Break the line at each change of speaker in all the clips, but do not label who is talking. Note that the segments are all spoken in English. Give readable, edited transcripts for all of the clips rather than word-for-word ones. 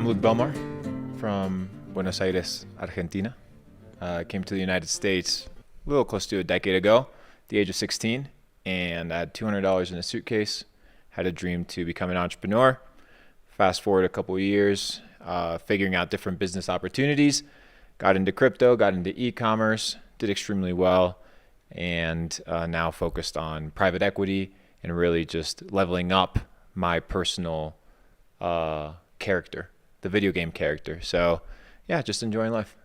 I'm Belmar from Buenos Aires, Argentina. Came to the United States a little close to a decade ago, at the age of 16, and I had $200 in a suitcase. Had a dream to become an entrepreneur. Fast forward a couple of years, figuring out different business opportunities. Got into crypto, got into e-commerce, did extremely well, and now focused on private equity and really just leveling up my personal character, the video game character. So yeah, just enjoying life.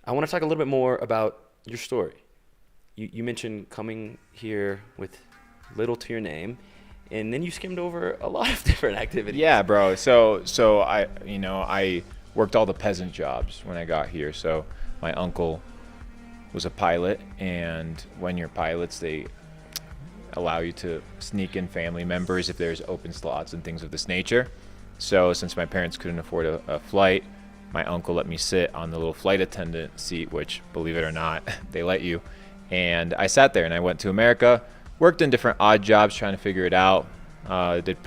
I want to talk a little bit more about your story. You mentioned coming here with little to your name, and then you skimmed over a lot of different activities.
Yeah, bro. So I worked all the peasant jobs when I got here. So my uncle was a pilot, and when you're pilots, they allow you to sneak in family members if there's open slots and things of this nature. So since my parents couldn't afford a flight, my uncle let me sit on the little flight attendant seat, which, believe it or not, they let you. And I sat there and I went to America, worked in different odd jobs trying to figure it out. Did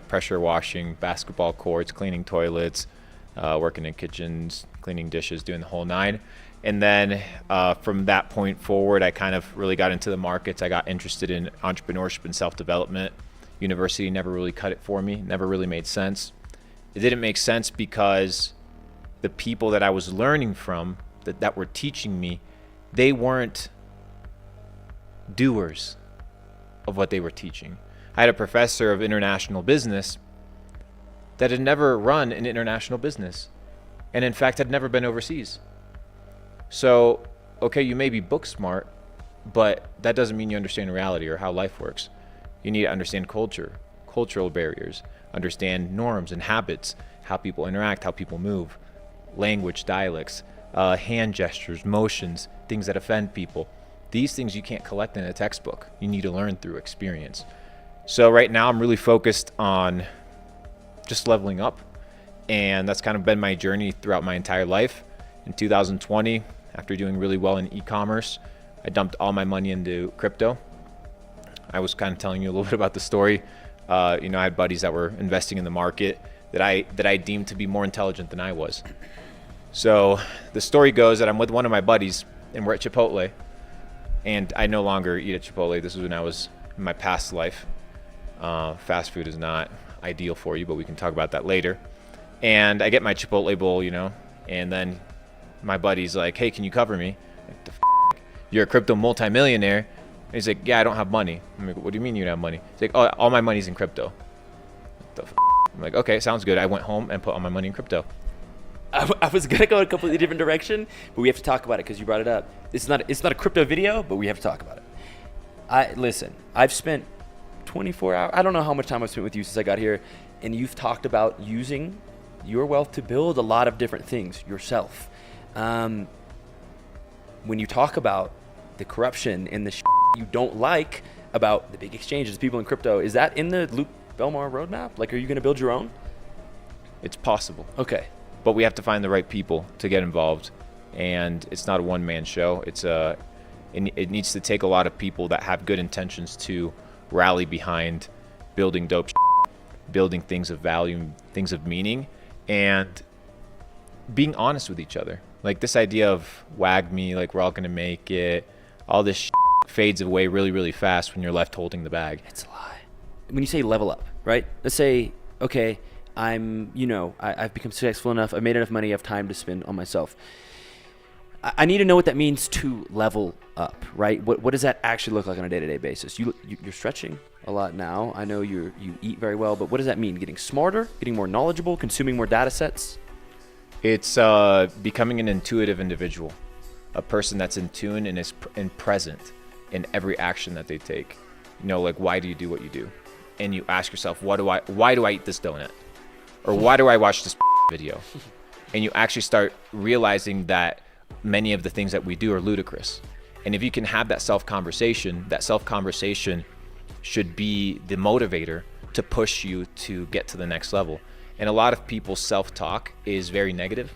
pressure washing, basketball courts, cleaning toilets, working in kitchens, cleaning dishes, doing the whole nine. And then from that point forward, I kind of really got into the markets. I got interested in entrepreneurship and self-development. University never really cut it for me, never really made sense. It didn't make sense because the people that I was learning from, that were teaching me, they weren't doers of what they were teaching. I had a professor of international business that had never run an international business, and in fact had never been overseas. So, okay, you may be book smart, but that doesn't mean you understand reality or how life works. You need to understand culture, cultural barriers, understand norms and habits, how people interact, how people move, language, dialects, hand gestures, motions, things that offend people. These things you can't collect in a textbook. You need to learn through experience. So right now I'm really focused on just leveling up, and that's kind of been my journey throughout my entire life. In 2020, after doing really well in e-commerce, I dumped all my money into crypto. I was kind of telling you a little bit about the story. I had buddies that were investing in the market that I deemed to be more intelligent than I was. So the story goes that I'm with one of my buddies and we're at Chipotle, and I no longer eat at Chipotle. This was when I was in my past life. Fast food is not ideal for you, but we can talk about that later. And I get my Chipotle bowl, and then my buddy's like, "Hey, can you cover me?" Like, the f***? You're a crypto multimillionaire. And he's like, "Yeah, I don't have money." I'm like, "What do you mean you don't have money?" He's like, "Oh, all my money's in crypto." What the f***? I'm like, "Okay, sounds good." I went home and put all my money in crypto.
I was gonna go a completely different direction, but we have to talk about it because you brought it up. It's not a crypto video, but we have to talk about it. Listen, I've spent 24 hours. I don't know how much time I've spent with you since I got here, and you've talked about using your wealth to build a lot of different things yourself. When you talk about the corruption and the you don't like about the big exchanges, people in crypto, is that in the Luke Belmar roadmap? Like, are you going to build your own?
It's possible.
Okay.
But we have to find the right people to get involved, and it's not a one-man show. It needs to take a lot of people that have good intentions to rally behind building dope, building things of value, things of meaning, and being honest with each other. Like this idea of wag me, like we're all gonna make it, all this fades away really, really fast when you're left holding the bag.
It's a lie. When you say level up, right? Let's say, okay, I've become successful enough, I've made enough money, I have time to spend on myself. I need to know what that means to level up, right? What does that actually look like on a day-to-day basis? You're stretching a lot now. I know you eat very well, but what does that mean? Getting smarter, getting more knowledgeable, consuming more data sets?
It's becoming an intuitive individual, a person that's in tune and is present in every action that they take. Like, why do you do what you do? And you ask yourself, why do I eat this donut? Or why do I watch this video? And you actually start realizing that many of the things that we do are ludicrous. And if you can have that self-conversation should be the motivator to push you to get to the next level. And a lot of people's self-talk is very negative.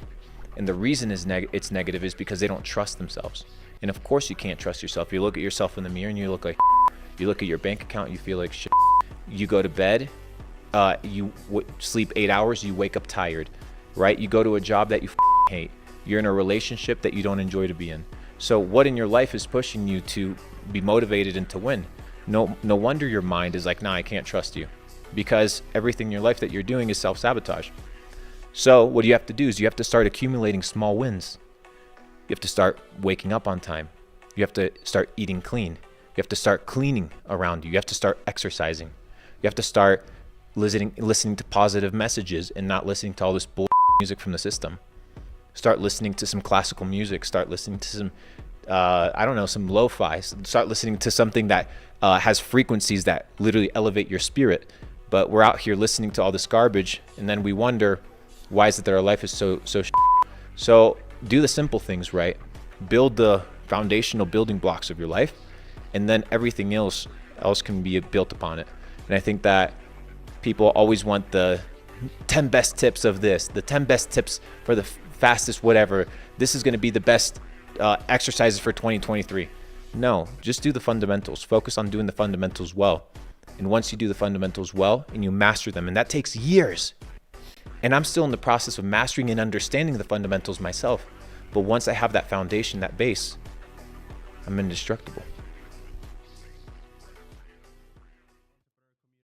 And the reason it's negative is because they don't trust themselves. And of course you can't trust yourself. You look at yourself in the mirror and you look like you look at your bank account, you feel like shit. You go to bed, you sleep 8 hours, you wake up tired. right? You go to a job that you hate. You're in a relationship that you don't enjoy to be in. So what in your life is pushing you to be motivated and to win? No wonder your mind is like, nah, I can't trust you, because everything in your life that you're doing is self-sabotage. So what you have to do is you have to start accumulating small wins. You have to start waking up on time. You have to start eating clean. You have to start cleaning around you. You have to start exercising. You have to start listening to positive messages and not listening to all this music from the system. Start listening to some classical music. Start listening to some, some lo-fi. Start listening to something that has frequencies that literally elevate your spirit. But we're out here listening to all this garbage, and then we wonder, why is it that our life is so So do the simple things right. Build the foundational building blocks of your life, and then everything else can be built upon it. And I think that people always want the 10 best tips of this, the 10 best tips for the fastest whatever. This is going to be the best exercises for 2023. No, just do the fundamentals. Focus on doing the fundamentals well. And once you do the fundamentals well and you master them, and that takes years. And I'm still in the process of mastering and understanding the fundamentals myself. But once I have that foundation, that base, I'm indestructible.